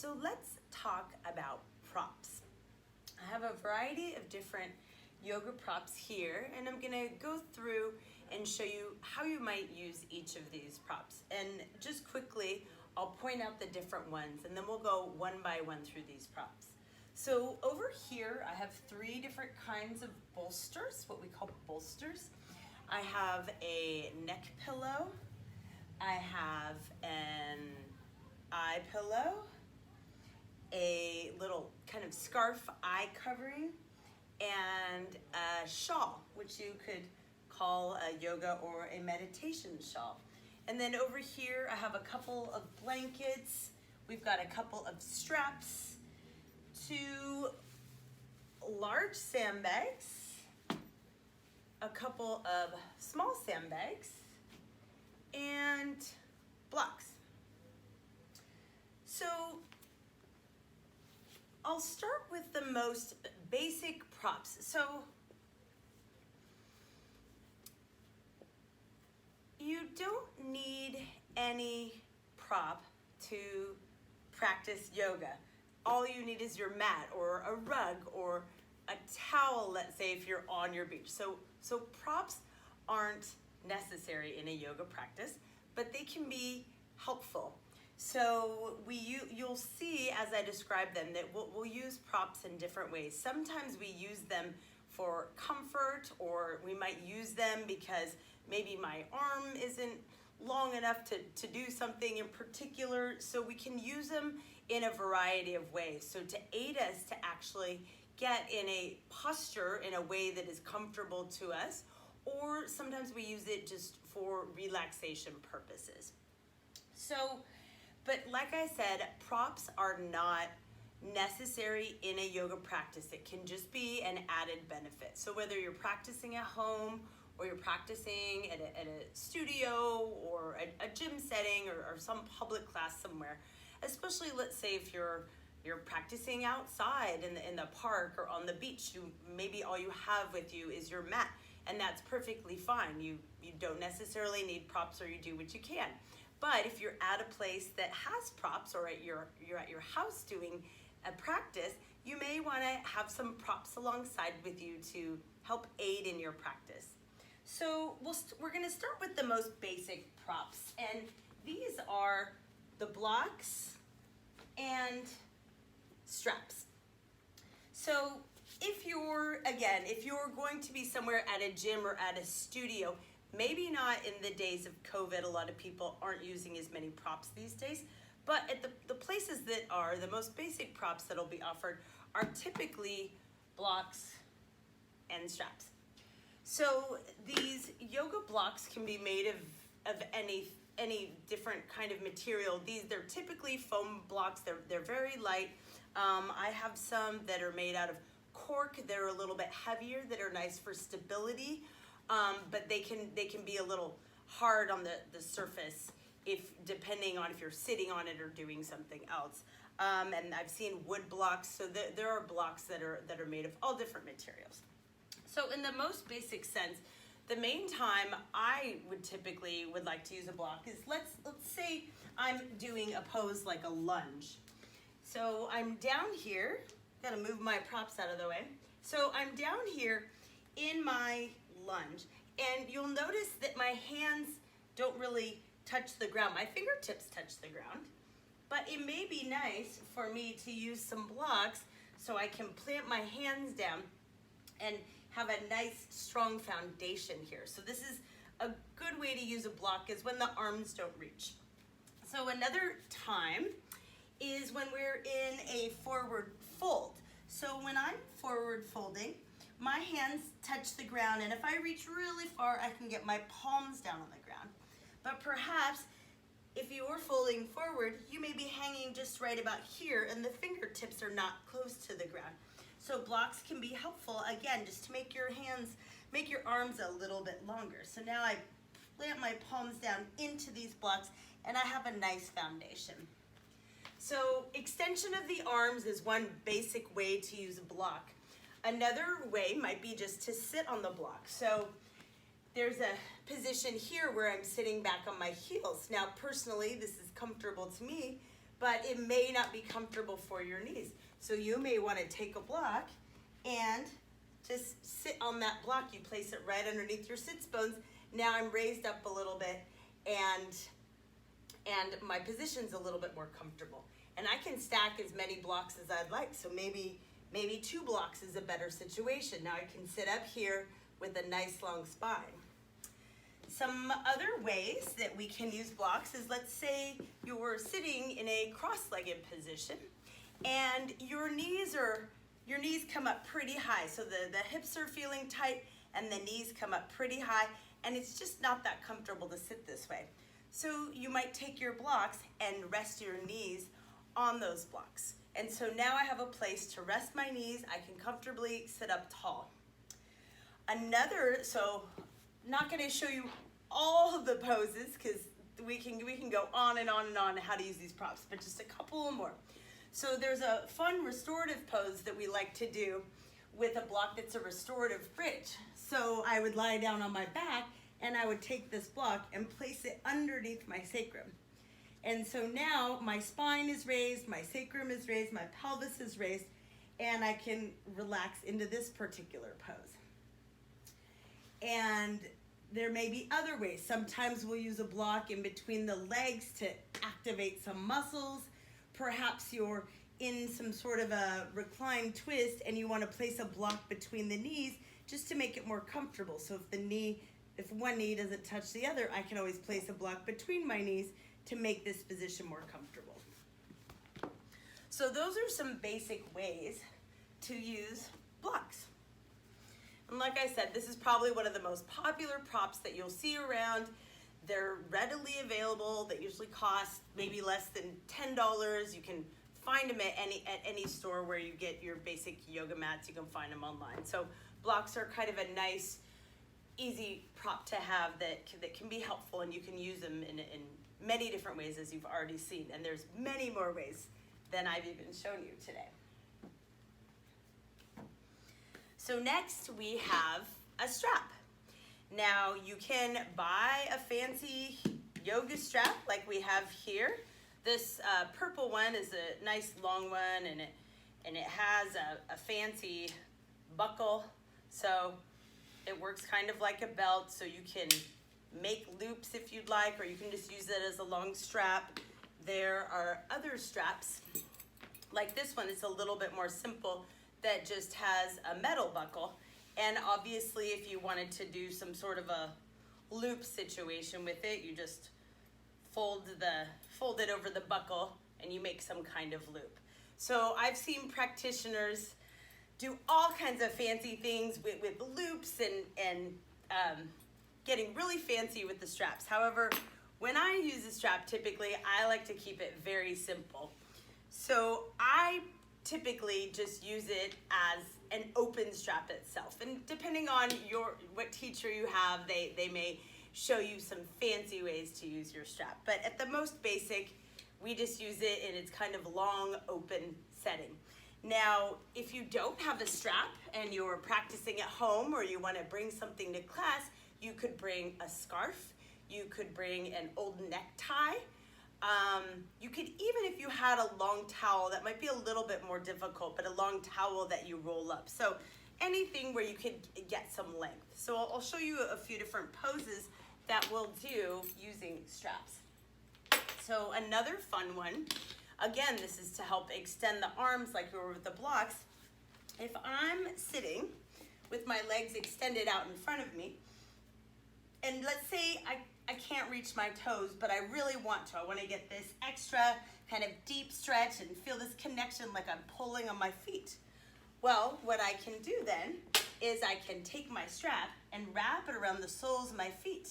So let's talk about props. I have a variety of different yoga props here, and I'm gonna go through and show you how you might use each of these props. And just quickly, I'll point out the different ones, and then we'll go one by one through these props. So over here, I have three different kinds of bolsters, what we call bolsters. I have a neck pillow, I have an eye pillow, a little kind of scarf eye covering, and a shawl, which you could call a yoga or a meditation shawl. And then over here, I have a couple of blankets. We've got a couple of straps, two large sandbags, a couple of small sandbags, and blocks. So I'll start with the most basic props. So you don't need any prop to practice yoga. All you need is your mat or a rug or a towel, let's say, if you're on your beach. So props aren't necessary in a yoga practice, but they can be helpful. So you'll see as I describe them that we'll use props in different ways. Sometimes we use them for comfort, or we might use them because maybe my arm isn't long enough to do something in particular. So we can use them in a variety of ways. So to aid us to actually get in a posture in a way that is comfortable to us, or sometimes we use it just for relaxation purposes. But like I said, props are not necessary in a yoga practice. It can just be an added benefit. So whether you're practicing at home or you're practicing at a studio or a gym setting or some public class somewhere, especially let's say if you're practicing outside in the park or on the beach, maybe all you have with you is your mat, and that's perfectly fine. You don't necessarily need props, or you do what you can. But if you're at a place that has props, or you're at your house doing a practice, you may want to have some props alongside with you to help aid in your practice. So we're going to start with the most basic props, and these are the blocks and straps. So if you're going to be somewhere at a gym or at a studio, maybe not in the days of COVID, a lot of people aren't using as many props these days, but at the places that are, the most basic props that'll be offered are typically blocks and straps. So these yoga blocks can be made of any different kind of material. They're typically foam blocks. They're very light. I have some that are made out of cork. They're a little bit heavier, that are nice for stability. But they can be a little hard on the surface depending on if you're sitting on it or doing something else. And I've seen wood blocks, so there are blocks that are made of all different materials. So in the most basic sense, the main time I would like to use a block is let's say I'm doing a pose like a lunge. So I'm down here, gotta move my props out of the way. So I'm down here in my lunge, and you'll notice that my hands don't really touch the ground. My fingertips touch the ground, but it may be nice for me to use some blocks so I can plant my hands down and have a nice strong foundation here. So this is a good way to use a block, is when the arms don't reach. So another time is when we're in a forward fold. So when I'm forward folding, my hands touch the ground, and if I reach really far, I can get my palms down on the ground. But perhaps if you are folding forward, you may be hanging just right about here, and the fingertips are not close to the ground. So blocks can be helpful, again, just to make your arms a little bit longer. So now I plant my palms down into these blocks, and I have a nice foundation. So extension of the arms is one basic way to use a block. Another way might be just to sit on the block. So there's a position here where I'm sitting back on my heels. Now, personally, this is comfortable to me, but it may not be comfortable for your knees. So you may want to take a block and just sit on that block. You place it right underneath your sits bones. Now I'm raised up a little bit, and my position's a little bit more comfortable. And I can stack as many blocks as I'd like. So maybe 2 blocks is a better situation. Now I can sit up here with a nice long spine. Some other ways that we can use blocks is, let's say you're sitting in a cross-legged position and your knees come up pretty high. So the hips are feeling tight and the knees come up pretty high, and it's just not that comfortable to sit this way. So you might take your blocks and rest your knees on those blocks. And so now I have a place to rest my knees. I can comfortably sit up tall. So not going to show you all of the poses because we can go on and on and on how to use these props, but just a couple more. So there's a fun restorative pose that we like to do with a block that's a restorative bridge. So I would lie down on my back and I would take this block and place it underneath my sacrum. And so now my spine is raised, my sacrum is raised, my pelvis is raised, and I can relax into this particular pose. And there may be other ways. Sometimes we'll use a block in between the legs to activate some muscles. Perhaps you're in some sort of a reclined twist and you want to place a block between the knees just to make it more comfortable. So if one knee doesn't touch the other, I can always place a block between my knees to make this position more comfortable. So those are some basic ways to use blocks. And like I said, this is probably one of the most popular props that you'll see around. They're readily available. They usually cost maybe less than $10. You can find them at any store where you get your basic yoga mats. You can find them online. So blocks are kind of a nice, easy prop to have that can be helpful, and you can use them in many different ways, as you've already seen. And there's many more ways than I've even shown you today. So next we have a strap. Now you can buy a fancy yoga strap like we have here. This purple one is a nice long one, and it has a fancy buckle. So it works kind of like a belt, so you can make loops if you'd like, or you can just use it as a long strap. There are other straps, like this one is a little bit more simple, that just has a metal buckle. And obviously if you wanted to do some sort of a loop situation with it, you just fold it over the buckle and you make some kind of loop. So I've seen practitioners do all kinds of fancy things with loops and getting really fancy with the straps. However, when I use a strap, typically I like to keep it very simple. So I typically just use it as an open strap itself. And depending on what teacher you have, they may show you some fancy ways to use your strap. But at the most basic, we just use it in its kind of long open setting. Now, if you don't have a strap and you're practicing at home, or you want to bring something to class, you could bring a scarf, you could bring an old necktie. You could, even if you had a long towel, that might be a little bit more difficult, but a long towel that you roll up. So anything where you could get some length. So I'll show you a few different poses that we'll do using straps. So another fun one, again, this is to help extend the arms like we were with the blocks. If I'm sitting with my legs extended out in front of me, and let's say I can't reach my toes, but I really want to. I want to get this extra kind of deep stretch and feel this connection like I'm pulling on my feet. Well, what I can do then is I can take my strap and wrap it around the soles of my feet.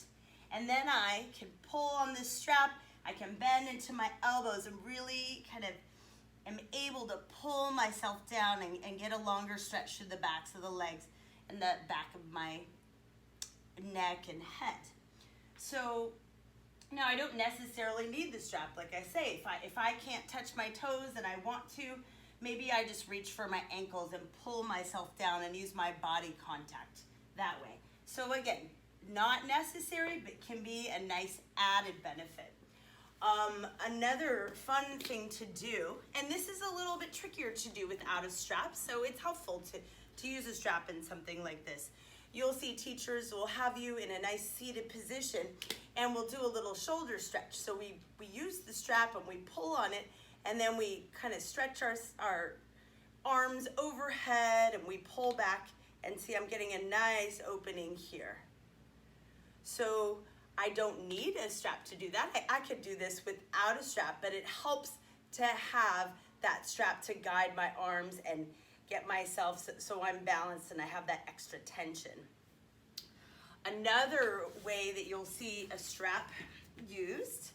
And then I can pull on this strap. I can bend into my elbows and really kind of am able to pull myself down and get a longer stretch through the backs of the legs and the back of my neck and head. So now I don't necessarily need the strap. Like I say, if I can't touch my toes and I want to, maybe I just reach for my ankles and pull myself down and use my body contact that way. So again, not necessary, but can be a nice added benefit. Another fun thing to do, and this is a little bit trickier to do without a strap, so it's helpful to use a strap in something like this. You'll see teachers will have you in a nice seated position, and we'll do a little shoulder stretch. So we use the strap and we pull on it, and then we kind of stretch our arms overhead, and we pull back, and see I'm getting a nice opening here. So I don't need a strap to do that. I could do this without a strap, but it helps to have that strap to guide my arms and get myself so I'm balanced and I have that extra tension. Another way that you'll see a strap used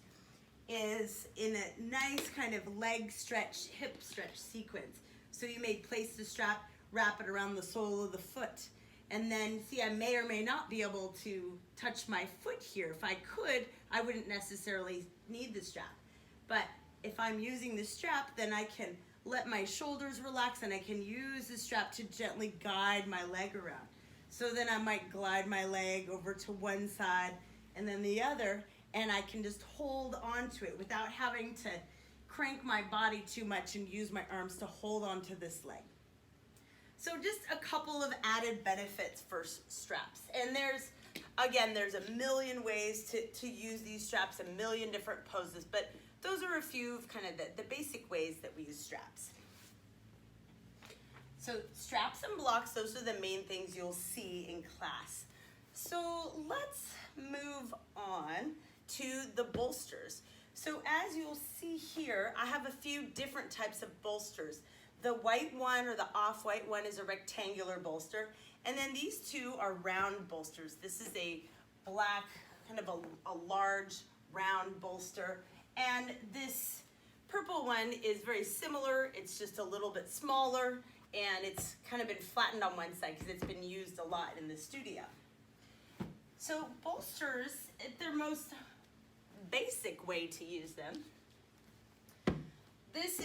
is in a nice kind of leg stretch, hip stretch sequence. So you may place the strap, wrap it around the sole of the foot, and then see I may or may not be able to touch my foot here. If I could, I wouldn't necessarily need the strap. But if I'm using the strap, then I can let my shoulders relax and I can use the strap to gently guide my leg around. So then I might glide my leg over to one side and then the other, and I can just hold on to it without having to crank my body too much and use my arms to hold on to this leg. So just a couple of added benefits for straps. And there's a million ways to use these straps, a million different poses, but those are a few of kind of the basic ways that we use straps. So straps and blocks, those are the main things you'll see in class. So let's move on to the bolsters. So as you'll see here, I have a few different types of bolsters. The white one or the off-white one is a rectangular bolster, and then these two are round bolsters. This is a black, kind of a large round bolster. And this purple one is very similar. It's just a little bit smaller, and it's kind of been flattened on one side because it's been used a lot in the studio. So bolsters, their most basic way to use them. This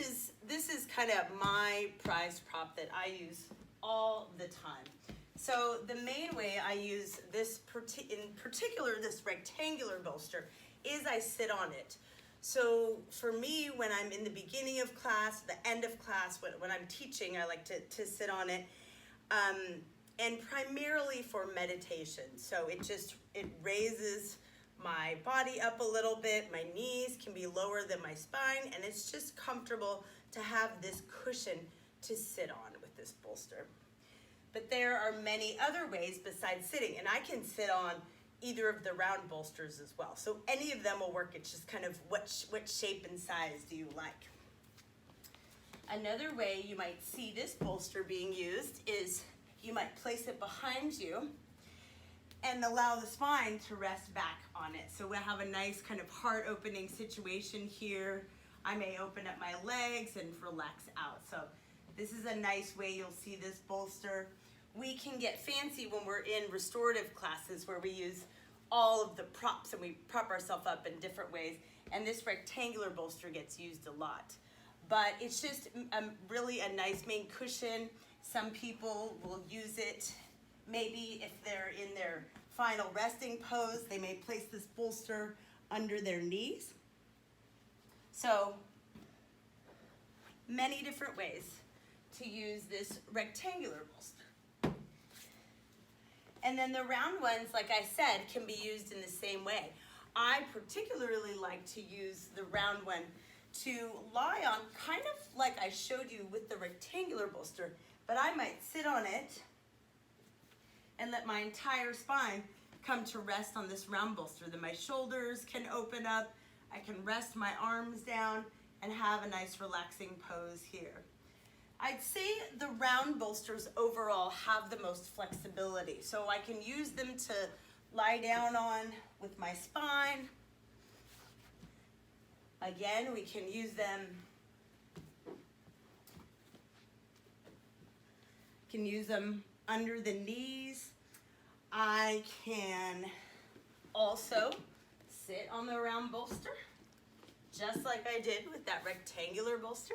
is kind of my prized prop that I use all the time. So the main way I use this, in particular this rectangular bolster, is I sit on it. So for me, when I'm in the beginning of class, the end of class, when I'm teaching, I like to sit on it, and primarily for meditation. So it raises my body up a little bit, my knees can be lower than my spine, and it's just comfortable to have this cushion to sit on with this bolster. But there are many other ways besides sitting, and I can sit on either of the round bolsters as well. So any of them will work. It's just kind of what shape and size do you like. Another way you might see this bolster being used is you might place it behind you and allow the spine to rest back on it. So we'll have a nice kind of heart opening situation here. I may open up my legs and relax out. So this is a nice way you'll see this bolster. We can get fancy when we're in restorative classes where we use all of the props and we prop ourselves up in different ways, and this rectangular bolster gets used a lot. But it's just really a nice main cushion. Some people will use it maybe if they're in their final resting pose, they may place this bolster under their knees. So many different ways to use this rectangular bolster. And then the round ones, like I said, can be used in the same way. I particularly like to use the round one to lie on, kind of like I showed you with the rectangular bolster, but I might sit on it and let my entire spine come to rest on this round bolster. Then my shoulders can open up, I can rest my arms down and have a nice relaxing pose here. I'd say the round bolsters overall have the most flexibility. So I can use them to lie down on with my spine. Again, we can use them under the knees. I can also sit on the round bolster, just like I did with that rectangular bolster.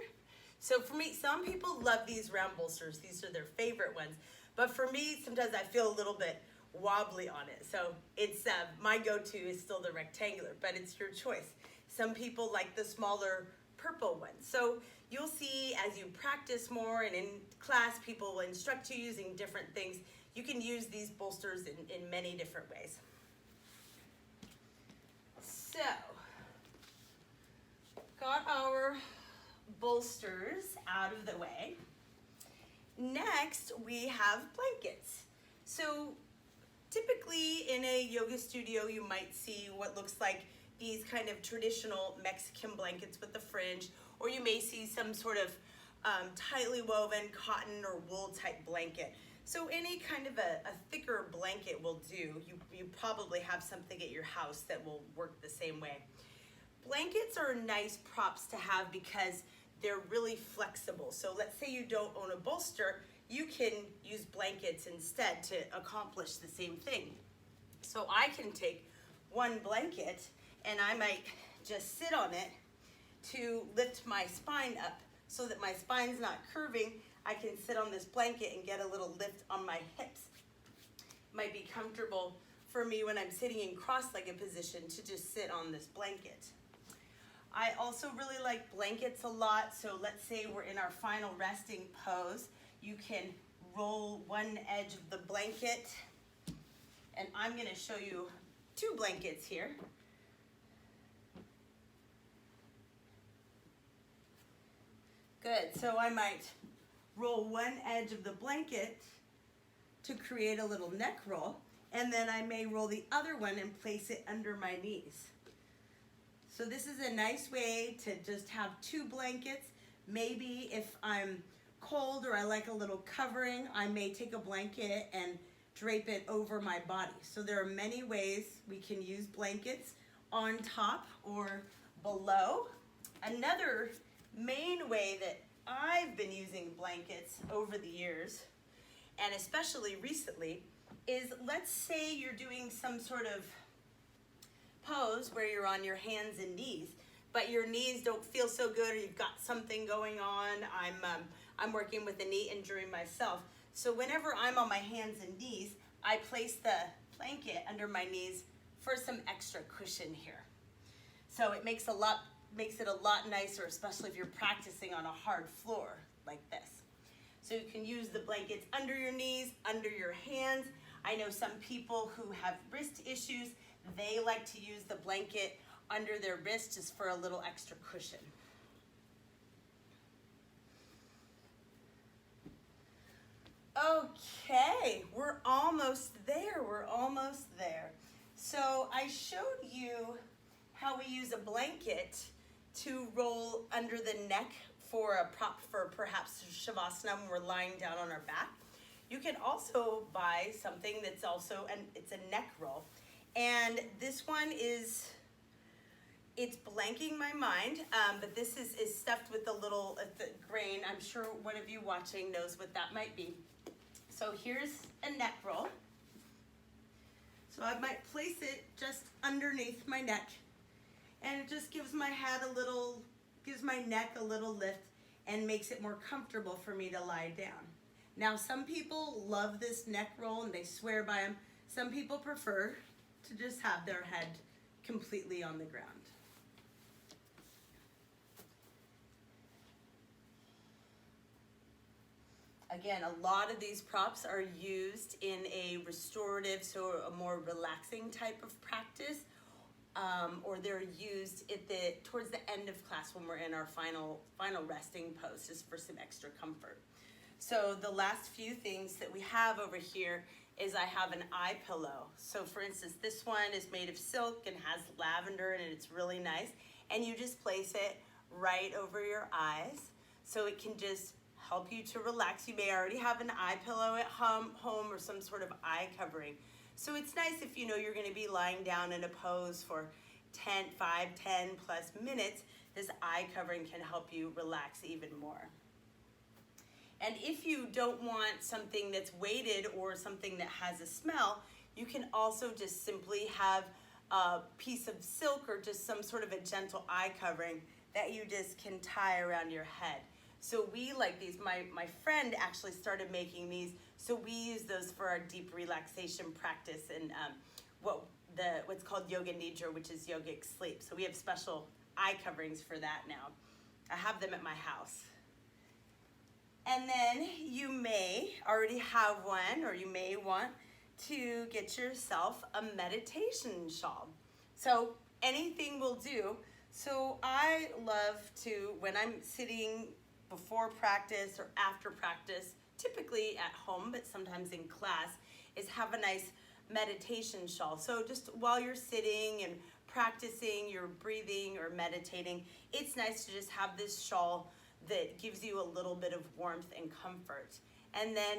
So for me, some people love these round bolsters. These are their favorite ones. But for me, sometimes I feel a little bit wobbly on it. So it's my go-to is still the rectangular, but it's your choice. Some people like the smaller purple ones. So you'll see as you practice more and in class people will instruct you using different things. You can use these bolsters in many different ways. So, got our bolsters out of the way. Next, we have blankets. So typically in a yoga studio, you might see what looks like these kind of traditional Mexican blankets with the fringe, or you may see some sort of tightly woven cotton or wool type blanket. So any kind of a thicker blanket will do. You probably have something at your house that will work the same way. Blankets are nice props to have because they're really flexible. So let's say you don't own a bolster, you can use blankets instead to accomplish the same thing. So I can take one blanket and I might just sit on it to lift my spine up so that my spine's not curving. I can sit on this blanket and get a little lift on my hips. Might be comfortable for me when I'm sitting in cross-legged position to just sit on this blanket. I also really like blankets a lot, so let's say we're in our final resting pose. You can roll one edge of the blanket, and I'm going to show you two blankets here. Good, so I might roll one edge of the blanket to create a little neck roll, and then I may roll the other one and place it under my knees. So this is a nice way to just have two blankets. Maybe if I'm cold or I like a little covering, I may take a blanket and drape it over my body. So there are many ways we can use blankets on top or below. Another main way that I've been using blankets over the years, and especially recently, is let's say you're doing some sort of pose where you're on your hands and knees, but your knees don't feel so good, or you've got something going on. I'm working with a knee injury myself. So whenever I'm on my hands and knees, I place the blanket under my knees for some extra cushion here. So it makes it a lot nicer, especially if you're practicing on a hard floor like this. So you can use the blankets under your knees, under your hands. I know some people who have wrist issues, they like to use the blanket under their wrist just for a little extra cushion. Okay, we're almost there. So I showed you how we use a blanket to roll under the neck for a prop for perhaps Shavasana when we're lying down on our back. You can also buy something that's also, it's a neck roll. And this one it's blanking my mind, but this is stuffed with a little the grain. I'm sure one of you watching knows what that might be. So here's a neck roll. So I might place it just underneath my neck, and it just gives my neck a little lift and makes it more comfortable for me to lie down. Now some people love this neck roll and they swear by them. Some people prefer to just have their head completely on the ground. Again, a lot of these props are used in a restorative, so a more relaxing type of practice, or they're used towards the end of class when we're in our final resting pose, just for some extra comfort. So the last few things that we have over here is I have an eye pillow. So for instance, this one is made of silk and has lavender in it. It's really nice. And you just place it right over your eyes so it can just help you to relax. You may already have an eye pillow at home or some sort of eye covering. So it's nice if you know you're going to be lying down in a pose for 10 plus minutes. This eye covering can help you relax even more. And if you don't want something that's weighted or something that has a smell, you can also just simply have a piece of silk or just some sort of a gentle eye covering that you just can tie around your head. So we like these. My friend actually started making these, so we use those for our deep relaxation practice and what's called yoga nidra, which is yogic sleep. So we have special eye coverings for that now. I have them at my house. And then you may already have one, or you may want to get yourself a meditation shawl. So anything will do. So I love to, when I'm sitting before practice or after practice, typically at home, but sometimes in class, is have a nice meditation shawl. So just while you're sitting and practicing your breathing or meditating, it's nice to just have this shawl that gives you a little bit of warmth and comfort. And then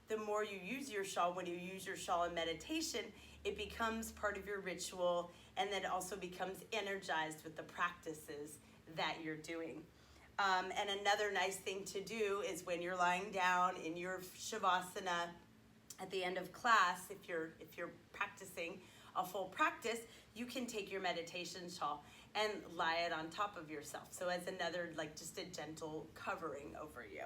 the more you use your shawl, when you use your shawl in meditation, it becomes part of your ritual, and then it also becomes energized with the practices that you're doing. And another nice thing to do is when you're lying down in your Shavasana at the end of class, if you're practicing a full practice, you can take your meditation shawl and lie it on top of yourself. So as another, like just a gentle covering over you.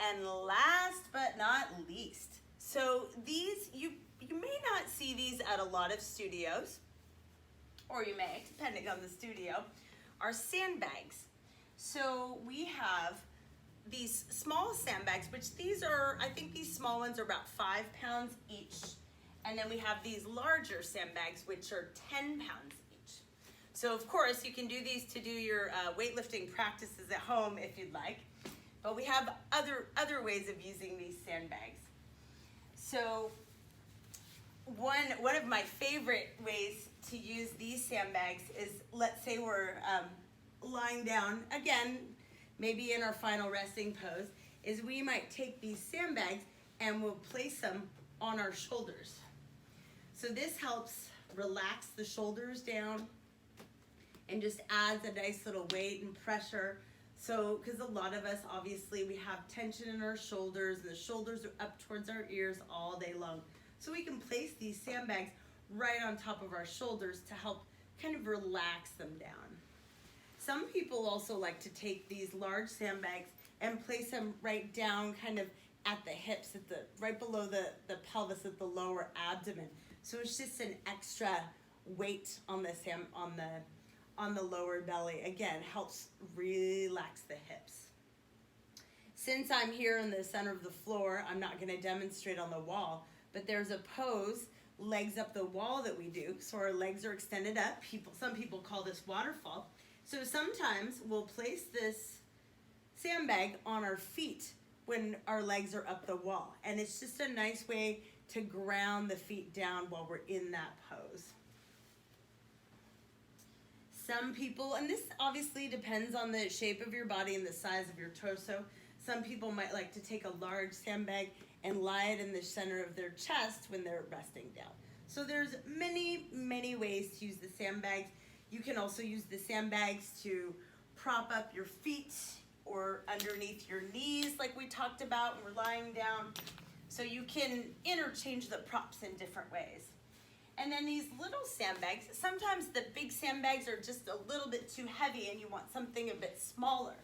And last but not least, so these, you may not see these at a lot of studios, or you may, depending on the studio, are sandbags. So we have these small sandbags, which these are, I think these small ones are about 5 pounds each. And then we have these larger sandbags, which are 10 pounds each. So of course, you can do these to do your weightlifting practices at home if you'd like. But we have other ways of using these sandbags. So one of my favorite ways to use these sandbags is, let's say we're lying down, again, maybe in our final resting pose, is we might take these sandbags and we'll place them on our shoulders. So this helps relax the shoulders down and just adds a nice little weight and pressure. So, because a lot of us, obviously, we have tension in our shoulders, and the shoulders are up towards our ears all day long. So we can place these sandbags right on top of our shoulders to help kind of relax them down. Some people also like to take these large sandbags and place them right down kind of at the hips, right below the pelvis at the lower abdomen. So it's just an extra weight on the lower belly. Again, helps relax the hips. Since I'm here in the center of the floor, I'm not going to demonstrate on the wall, but there's a pose, legs up the wall, that we do. So our legs are extended up. Some people call this waterfall. So sometimes we'll place this sandbag on our feet when our legs are up the wall. And it's just a nice way to ground the feet down while we're in that pose. Some people, and this obviously depends on the shape of your body and the size of your torso, some people might like to take a large sandbag and lie it in the center of their chest when they're resting down. So there's many ways to use the sandbags. You can also use the sandbags to prop up your feet or underneath your knees, like we talked about when we're lying down. So you can interchange the props in different ways. And then these little sandbags, sometimes the big sandbags are just a little bit too heavy and you want something a bit smaller.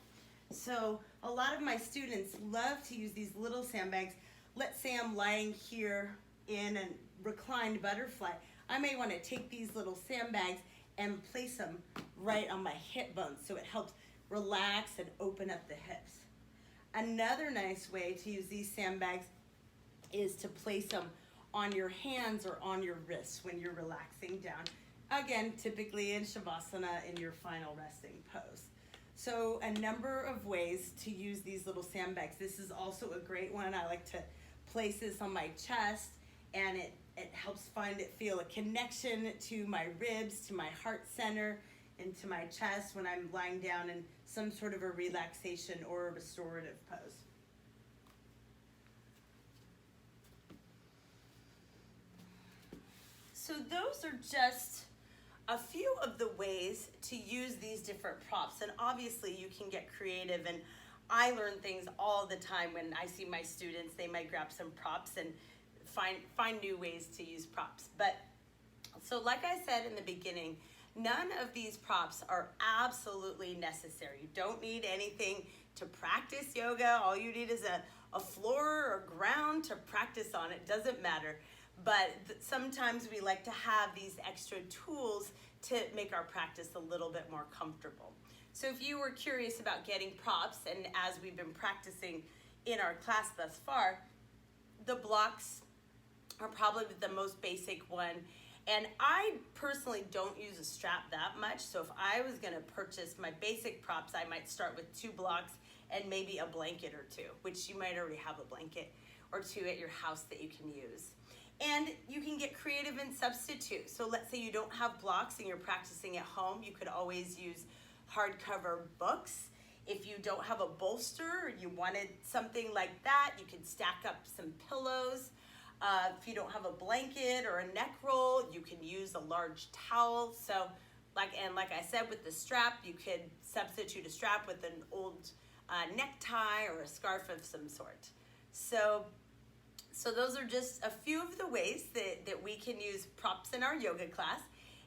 So a lot of my students love to use these little sandbags. Let's say I'm lying here in a reclined butterfly. I may want to take these little sandbags and place them right on my hip bones so it helps relax and open up the hips. Another nice way to use these sandbags is to place them on your hands or on your wrists when you're relaxing down. Again, typically in Shavasana in your final resting pose. So a number of ways to use these little sandbags. This is also a great one. I like to place this on my chest, and it helps feel a connection to my ribs, to my heart center, and to my chest when I'm lying down in some sort of a relaxation or a restorative pose. So those are just a few of the ways to use these different props. And obviously you can get creative, and I learn things all the time when I see my students. They might grab some props and find new ways to use props. But so like I said in the beginning, none of these props are absolutely necessary. You don't need anything to practice yoga. All you need is a floor or ground to practice on. It doesn't matter. but sometimes we like to have these extra tools to make our practice a little bit more comfortable. So if you were curious about getting props, and as we've been practicing in our class thus far, the blocks are probably the most basic one. And I personally don't use a strap that much, so if I was gonna purchase my basic props, I might start with 2 blocks and maybe a blanket or 2, which you might already have a blanket or 2 at your house that you can use. And you can get creative and substitute. So let's say you don't have blocks and you're practicing at home, you could always use hardcover books. If you don't have a bolster or you wanted something like that, you can stack up some pillows. If you don't have a blanket or a neck roll, you can use a large towel. So, like I said, with the strap, you could substitute a strap with an old necktie or a scarf of some sort. So those are just a few of the ways that we can use props in our yoga class.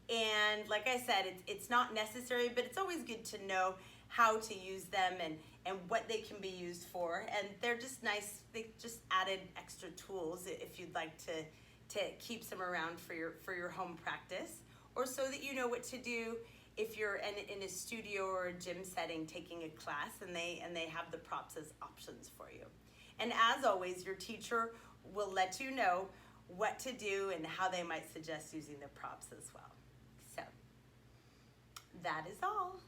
And like I said, it's not necessary, but it's always good to know how to use them and what they can be used for. And they're just nice, they just added extra tools if you'd like to keep some around for your home practice, or so that you know what to do if you're in a studio or a gym setting taking a class and they have the props as options for you. And as always, your teacher will let you know what to do and how they might suggest using the props as well. So that is all.